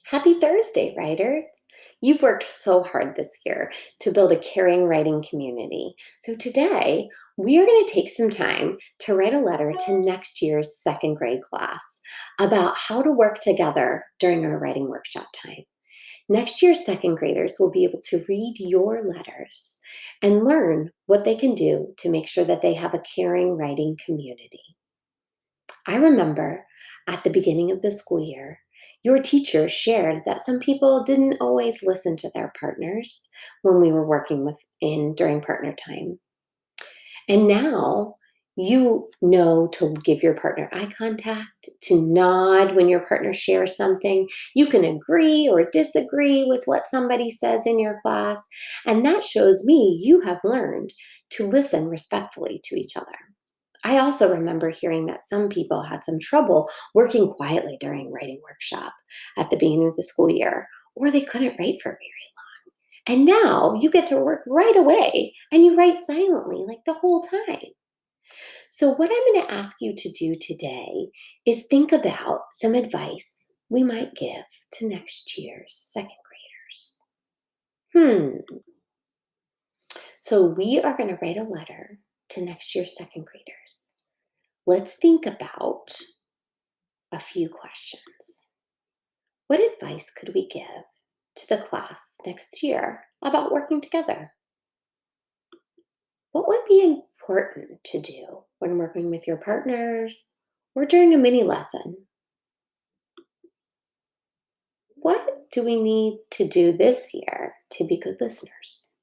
Happy Thursday, writers! You've worked so hard this year to build a caring writing community. So today, we are going to take some time to write a letter to next year's second grade class about how to work together during our writing workshop time. Next year's second graders will be able to read your letters and learn what they can do to make sure that they have a caring writing community. I remember at the beginning of the school year, your teacher shared that some people didn't always listen to their partners when we were working with in during partner time. And now you know to give your partner eye contact, to nod when your partner shares something. You can agree or disagree with what somebody says in your class. And that shows me you have learned to listen respectfully to each other. I also remember hearing that some people had some trouble working quietly during writing workshop at the beginning of the school year, or they couldn't write for very long. And now you get to work right away and you write silently like the whole time. So, what I'm going to ask you to do today is think about some advice we might give to next year's second graders. So, we are going to write a letter to next year's second graders. Let's think about a few questions. What advice could we give to the class next year about working together? What would be important to do when working with your partners or during a mini lesson? What do we need to do this year to be good listeners?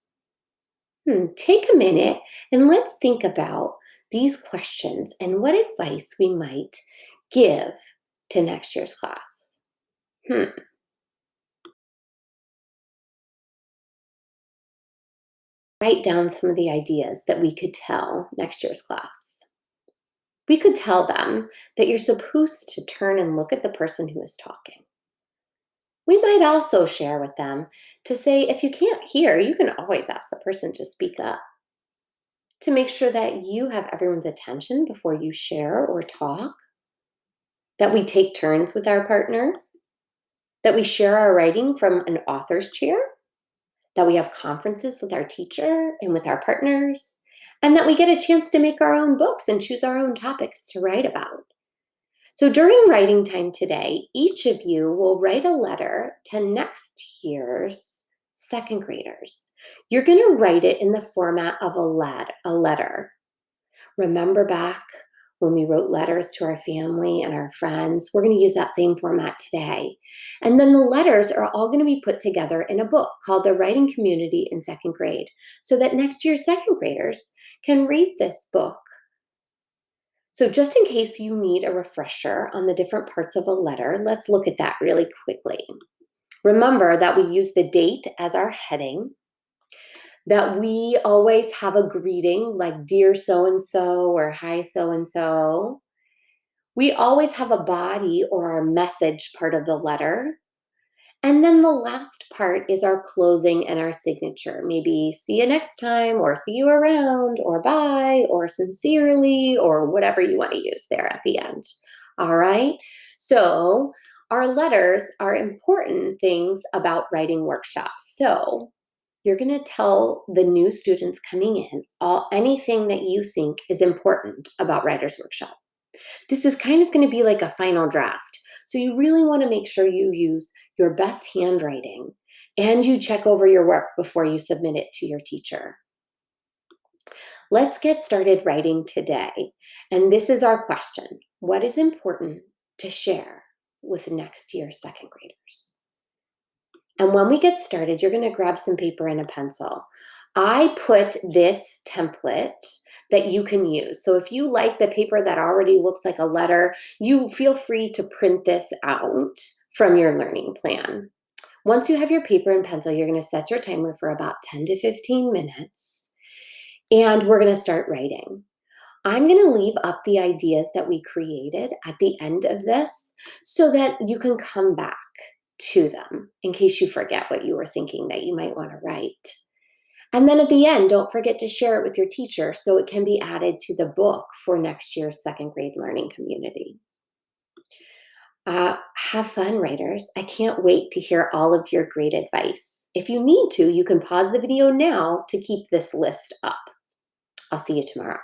Take a minute and let's think about these questions and what advice we might give to next year's class. Hmm. Write down some of the ideas that we could tell next year's class. We could tell them that you're supposed to turn and look at the person who is talking. We might also share with them to say if you can't hear, you can always ask the person to speak up to make sure that you have everyone's attention before you share or talk, that we take turns with our partner, that we share our writing from an author's chair, that we have conferences with our teacher and with our partners, and that we get a chance to make our own books and choose our own topics to write about. So during writing time today, each of you will write a letter to next year's second graders. You're going to write it in the format of a letter. Remember back when we wrote letters to our family and our friends? We're going to use that same format today. And then the letters are all going to be put together in a book called The Writing Community in Second Grade, so that next year's second graders can read this book. So just in case you need a refresher on the different parts of a letter, let's look at that really quickly. Remember that we use the date as our heading, that we always have a greeting like dear so and so or hi so and so. We always have a body or our message part of the letter. And then the last part is our closing and our signature. Maybe see you next time, or see you around, or bye, or sincerely, or whatever you want to use there at the end. All right. So, our letters are important things about writing workshops. So, you're going to tell the new students coming in anything that you think is important about Writers Workshop. This is kind of going to be like a final draft. So you really want to make sure you use your best handwriting and you check over your work before you submit it to your teacher. Let's get started writing today. And this is our question. What is important to share with next year's second graders? And when we get started, you're going to grab some paper and a pencil. I put this template that you can use. So if you like the paper that already looks like a letter, you feel free to print this out from your learning plan. Once you have your paper and pencil, you're going to set your timer for about 10 to 15 minutes, and we're going to start writing. I'm going to leave up the ideas that we created at the end of this so that you can come back to them in case you forget what you were thinking that you might want to write. And then at the end, don't forget to share it with your teacher so it can be added to the book for next year's second grade learning community. Have fun, writers. I can't wait to hear all of your great advice. If you need to, you can pause the video now to keep this list up. I'll see you tomorrow.